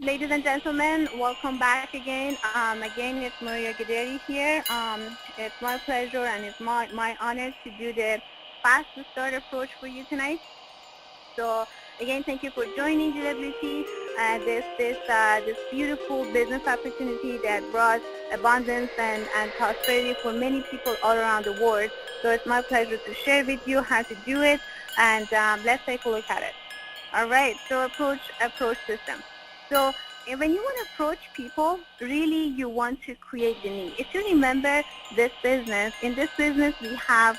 ladies and gentlemen, welcome back again. Again, it's Maria Gaderi here. It's my pleasure and it's my honor to do the Fast to Start approach for you tonight. So again, thank you for joining GWT. This beautiful business opportunity that brought abundance and prosperity for many people all around the world. So it's my pleasure to share with you how to do it, and let's take a look at it. All right, so approach system. So when you want to approach people, really you want to create the need. If you remember this business, in this business we have,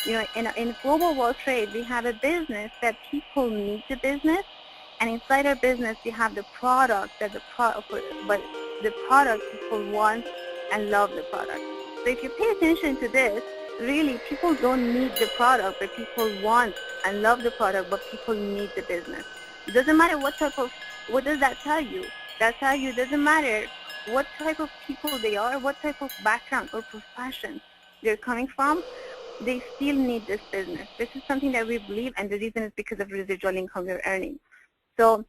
in global world trade, we have a business that people need the business, and inside our business we have the product that the product people want and love the product. So if you pay attention to this, really people don't need the product, but people want and love the product, but people need the business. It doesn't matter what does that tell you? That tells you it doesn't matter what type of people they are, what type of background or profession they're coming from, they still need this business. This is something that we believe, and the reason is because of residual income they're earning. So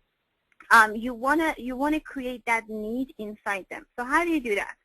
you wanna create that need inside them. So how do you do that?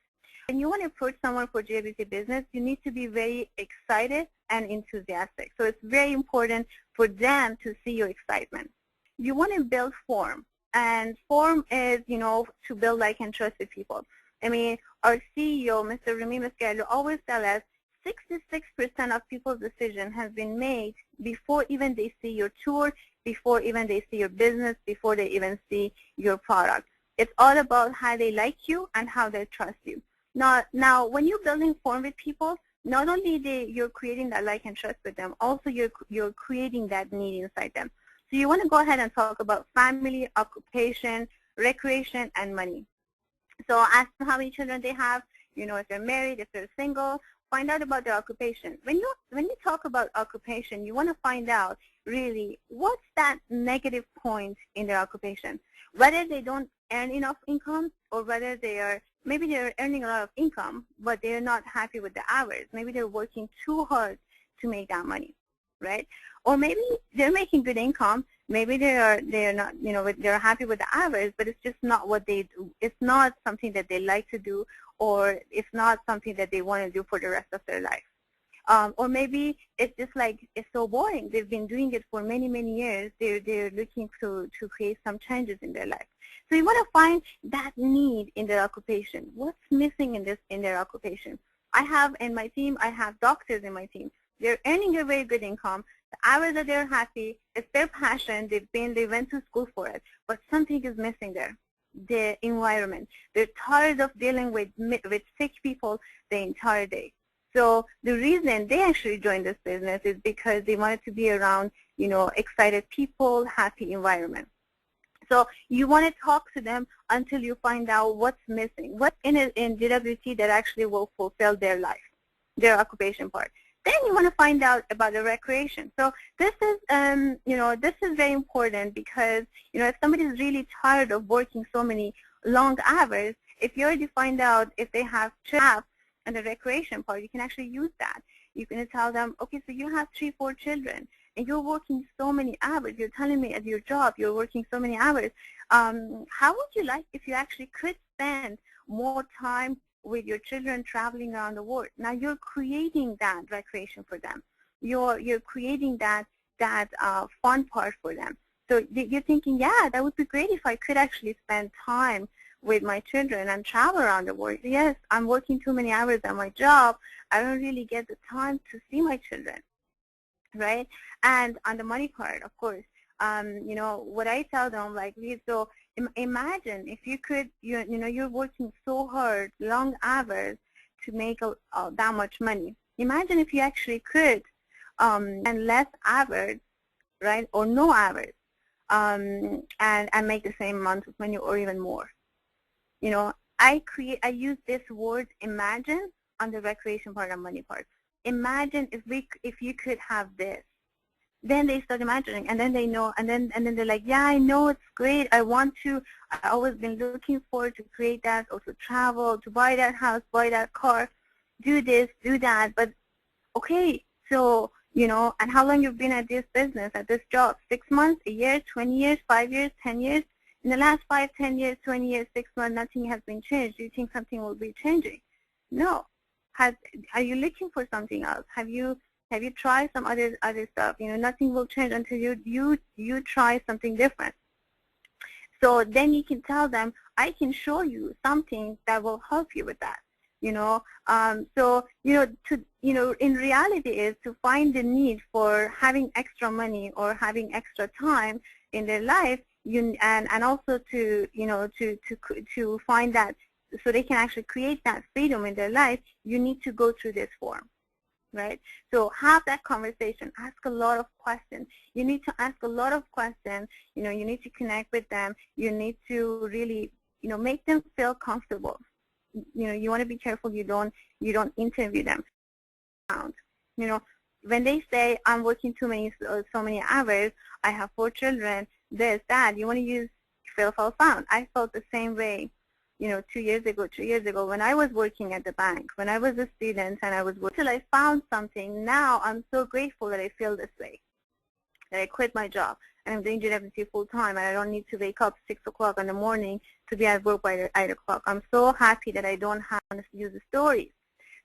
When you want to approach someone for GWT business, you need to be very excited and enthusiastic. So it's very important for them to see your excitement. You want to build form, and form is, to build like and trust with people. I mean, our CEO, Mr. Remy Mascaro, always tells us 66% of people's decision has been made before even they see your tour, before even they see your business, before they even see your product. It's all about how they like you and how they trust you. Now, when you're building form with people, not only you're creating that like and trust with them, also you're creating that need inside them. So you want to go ahead and talk about family, occupation, recreation, and money. So ask them how many children they have, if they're married, if they're single, find out about their occupation. When you talk about occupation, you want to find out really what's that negative point in their occupation, whether they don't earn enough income, or whether maybe they're earning a lot of income, but they're not happy with the hours. Maybe they're working too hard to make that money, right? Or maybe they're making good income. Maybe they're not, they're happy with the hours, but it's just not what they do. It's not something that they like to do, or it's not something that they want to do for the rest of their life. Or maybe it's just like it's so boring. They've been doing it for many, many years. They're looking to create some changes in their life. So you want to find that need in their occupation. What's missing in their occupation? I have in my team, I have doctors in my team. They're earning a very good income. The hours that they're happy, it's their passion. They went to school for it, but something is missing there. The environment. They're tired of dealing with sick people the entire day. So the reason they actually joined this business is because they wanted to be around, excited people, happy environment. So you want to talk to them until you find out what's missing, what's in GWT that actually will fulfill their life, their occupation part. Then you want to find out about the recreation. So this is, this is very important because, if somebody's really tired of working so many long hours, if you already find out if they have children and the recreation part, you can actually use that. You can tell them, okay, so you have 3-4 children, and you're working so many hours. You're telling me at your job you're working so many hours. How would you like if you actually could spend more time with your children traveling around the world? Now you're creating that recreation for them. You're creating that fun part for them. So you're thinking, yeah, that would be great if I could actually spend time with my children and travel around the world. Yes, I'm working too many hours at my job. I don't really get the time to see my children, right? And on the money part, of course, what I tell them, like, so imagine if you could, you're working so hard, long hours to make that much money. Imagine if you actually could, and less hours, right, or no hours, and make the same amount of money or even more. I use this word imagine on the recreation part and money part. Imagine if you could have this. Then they start imagining, and then they know, and then they're like, yeah, I know, it's great. I want to. I've always been looking forward to create that, or to travel, to buy that house, buy that car, do this, do that. But okay, so and how long you've been at this business, at this job? 6 months, a year, 20 years, 5 years, 10 years? In the last 5, 10 years, 20 years, 6 months, nothing has been changed. Do you think something will be changing? No. Are you looking for something else? Have you tried some other stuff? Nothing will change until you try something different. So then you can tell them, I can show you something that will help you with that. In reality is to find the need for having extra money or having extra time in their life, and also to find that, so they can actually create that freedom in their life, you need to go through this form, right? So have that conversation, ask a lot of questions. You need to ask a lot of questions, you need to connect with them, you need to really, make them feel comfortable. You want to be careful you don't interview them. When they say, I'm working so many hours, I have 4 children, this, that, you want to use feel found. I felt the same way, 2 years ago, 3 years ago, when I was working at the bank, when I was a student and I was working till I found something. Now I'm so grateful that I feel this way, that I quit my job and I'm doing GWC full time, and I don't need to wake up 6 o'clock in the morning to be at work by 8 o'clock. I'm so happy that I don't have to use the stories.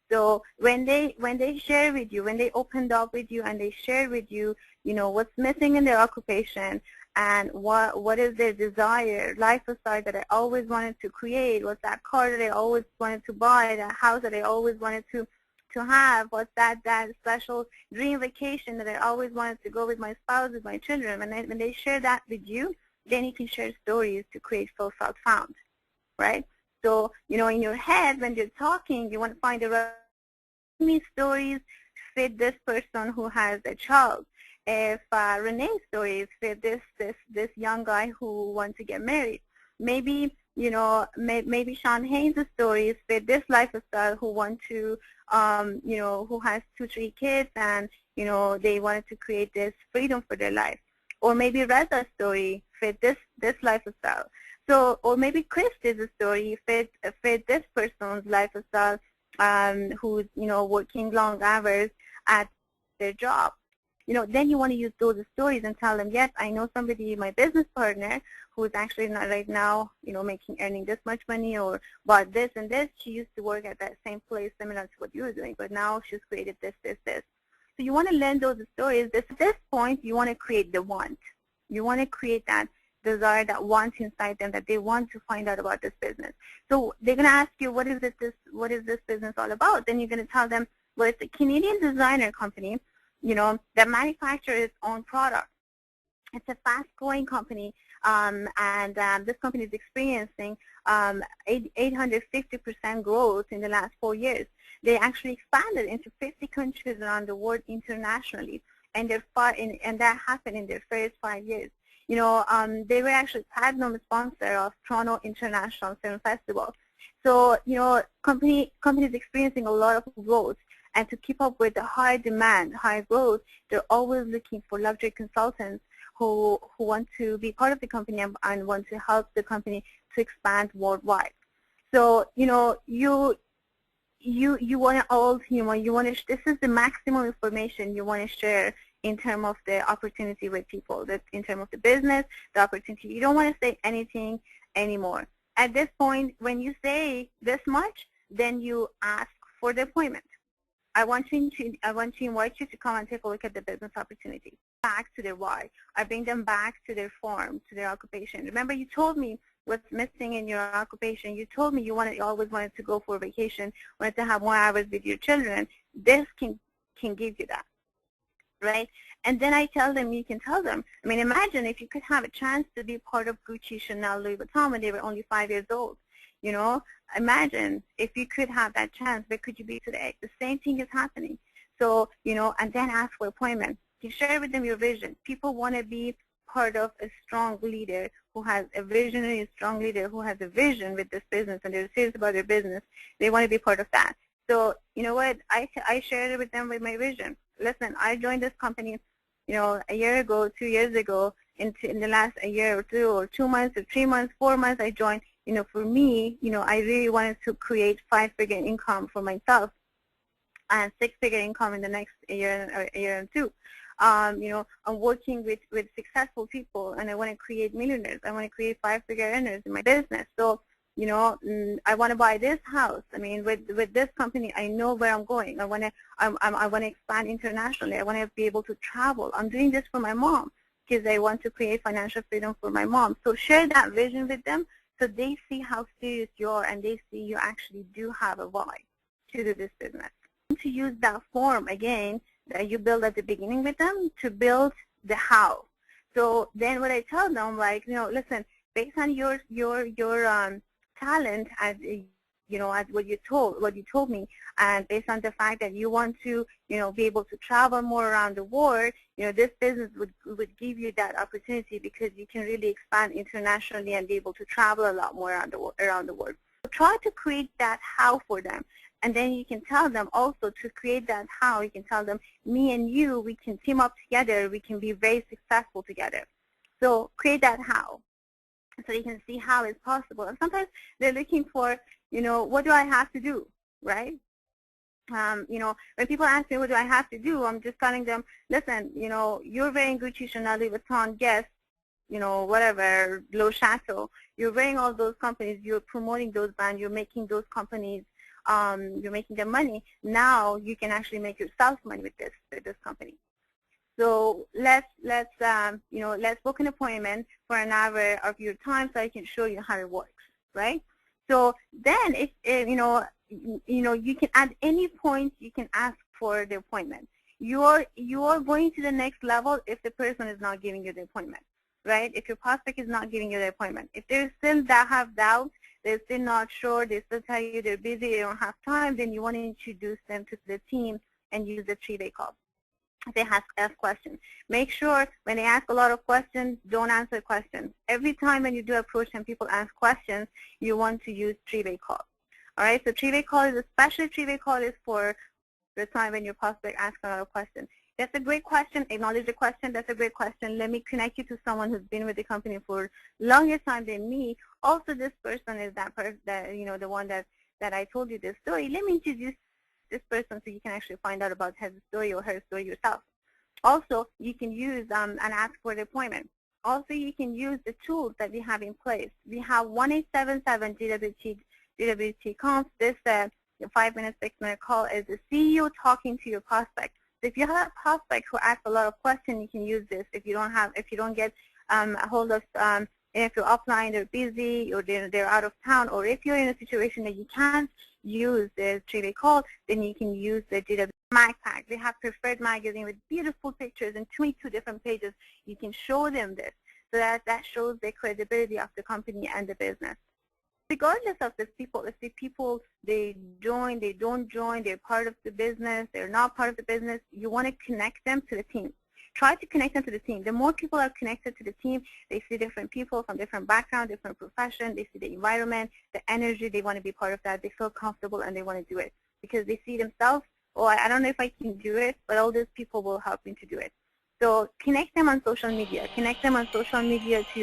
So when they share with you, when they opened up with you and they share with you, what's missing in their occupation and what is their desire, lifestyle that I always wanted to create, what's that car that I always wanted to buy, that house that I always wanted to have, what's that special dream vacation that I always wanted to go with my spouse, with my children. When they share that with you, then you can share stories to create Feel Found, right? So, in your head, when you're talking, you want to find the right stories fit this person who has a child. If Renee's stories fit this young guy who wants to get married, maybe maybe Sean Haynes' stories fit this lifestyle who want to who has 2, 3 kids, and they wanted to create this freedom for their life. Or maybe Reza's story fit this lifestyle. So, or maybe Christy's story fit this person's lifestyle, who's working long hours at their job. Then you want to use those stories and tell them, yes, I know somebody, my business partner, who is actually not right now, earning this much money, or bought this and this. She used to work at that same place, similar to what you were doing, but now she's created this, this, this. So you want to learn those stories. At this point, you want to create the want. You want to create that desire, that want inside them, that they want to find out about this business. So they're going to ask you, what is this business all about? Then you're going to tell them, well, it's a Canadian designer company, that manufactures its own product. It's a fast-growing company, and this company is experiencing 850% growth in the last 4 years. They actually expanded into 50 countries around the world internationally, and that happened in their first 5 years. They were actually platinum sponsor of Toronto International Film Festival. So, company is experiencing a lot of growth. And to keep up with the high demand, high growth, they're always looking for luxury consultants who want to be part of the company and want to help the company to expand worldwide. So, you want to this is the maximum information you want to share in terms of the opportunity with people, in terms of the business, the opportunity. You don't want to say anything anymore. At this point, when you say this much, then you ask for the appointment. I want to invite you to come and take a look at the business opportunity. Back to their why. I bring them back to their form, to their occupation. Remember, you told me what's missing in your occupation. You told me you always wanted to go for a vacation, wanted to have more hours with your children. This can give you that, right? And then I tell them, you can tell them. I mean, imagine if you could have a chance to be part of Gucci, Chanel, Louis Vuitton when they were only 5 years old. Imagine if you could have that chance, where could you be today? The same thing is happening. So, and then ask for appointment. You share with them your vision. People want to be part of a strong leader who has a visionary, a strong leader who has a vision with this business, and they're serious about their business. They want to be part of that. So, you know what? I shared it with them with my vision. Listen, I joined this company, a year ago, 2 years ago. In the last a year or two, or 2 months, or 3 months, 4 months, I joined. For me, I really wanted to create 5-figure income for myself and 6-figure income in the next year or 2. I'm working with successful people, and I want to create millionaires. I want to create 5-figure earners in my business. So, I want to buy this house. I mean, with this company, I know where I'm going. I want to expand internationally. I want to be able to travel. I'm doing this for my mom because I want to create financial freedom for my mom. So share that vision with them so they see how serious you are and they see you actually do have a why to do this business. To use that form again that you build at the beginning with them to build the how. So then what I tell them, like, listen, based on your talent as as what you told me, and based on the fact that you want to be able to travel more around the world, this business would give you that opportunity because you can really expand internationally and be able to travel a lot more around the world. So try to create that how for them. And then you can tell them also to create that how, you can tell them, me and you, we can team up together, we can be very successful together. So create that how, so you can see how it's possible. And sometimes they're looking for, what do I have to do, right? When people ask me, what do I have to do, I'm just telling them, listen, you're wearing Gucci, Chanel, Louis Vuitton, Guess, whatever, Le Chateau. You're wearing all those companies, you're promoting those brands, you're making those companies, you're making them money. Now you can actually make yourself money with this company. So let's book an appointment for an hour of your time so I can show you how it works, right? So then if you can at any point you can ask for the appointment. You're going to the next level if the person is not giving you the appointment, right? If your prospect is not giving you the appointment. If they're still have doubts, they're still not sure, they still tell you they're busy, they don't have time, then you want to introduce them to the team and use the 3-way call. They ask questions. Make sure when they ask a lot of questions, don't answer questions. Every time when you do approach and people ask questions, you want to use 3-way call. All right, so 3-way call is especially 3-way call is for the time when your prospect asks a lot of questions. That's a great question. Acknowledge the question. That's a great question. Let me connect you to someone who's been with the company for longer time than me. Also, this person is that person that the one that I told you this story. Let me introduce this person so you can actually find out about his story or her story yourself. Also, you can use and ask for the appointment. Also, you can use the tools that we have in place. We have 1-877 GWT Conf. This 5-minute, 6-minute call is the CEO talking to your prospect. So if you have a prospect who asks a lot of questions, you can use this. If you don't get a hold of, if you're offline, they're busy, or they're out of town, or if you're in a situation that you can't use the 3-way call, then you can use the GW Mag Pack. They have preferred magazine with beautiful pictures and 22 different pages. You can show them this, so that shows the credibility of the company and the business. Regardless of the people, if the people they join, they don't join, they're part of the business, they're not part of the business, you want to connect them to the team. Try to connect them to the team. The more people are connected to the team, they see different people from different backgrounds, different professions, they see the environment, the energy, they want to be part of that, they feel comfortable and they want to do it because they see themselves, oh, I don't know if I can do it, but all these people will help me to do it. So connect them on social media. Connect them on social media to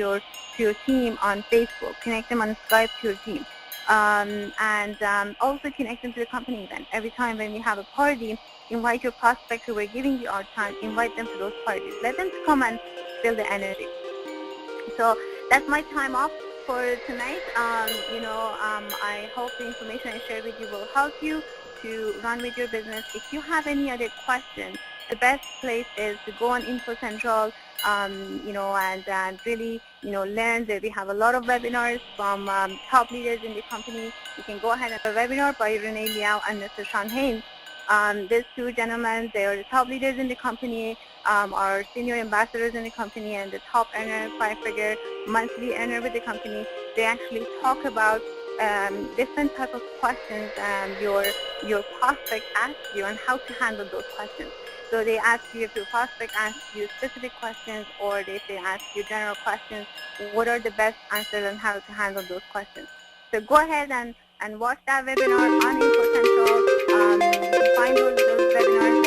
your team on Facebook. Connect them on Skype to your team. And also connect them to the company event. Every time when we have a party, invite your prospects who are giving you our time, invite them to those parties. Let them come and feel the energy. So that's my time off for tonight. I hope the information I shared with you will help you to run with your business. If you have any other questions, the best place is to go on Info Central, and really, learn that we have a lot of webinars from top leaders in the company. You can go ahead and have a webinar by Renee Liao and Mr. Sean Haynes. These two gentlemen, they are the top leaders in the company, are senior ambassadors in the company, and the top earner, 5-figure monthly earner with the company. They actually talk about different type of questions your prospect asks you and how to handle those questions. So they ask you, if your prospect asks you specific questions, or if they ask you general questions, what are the best answers and how to handle those questions. So go ahead and watch that webinar on Info Central. You can find those webinars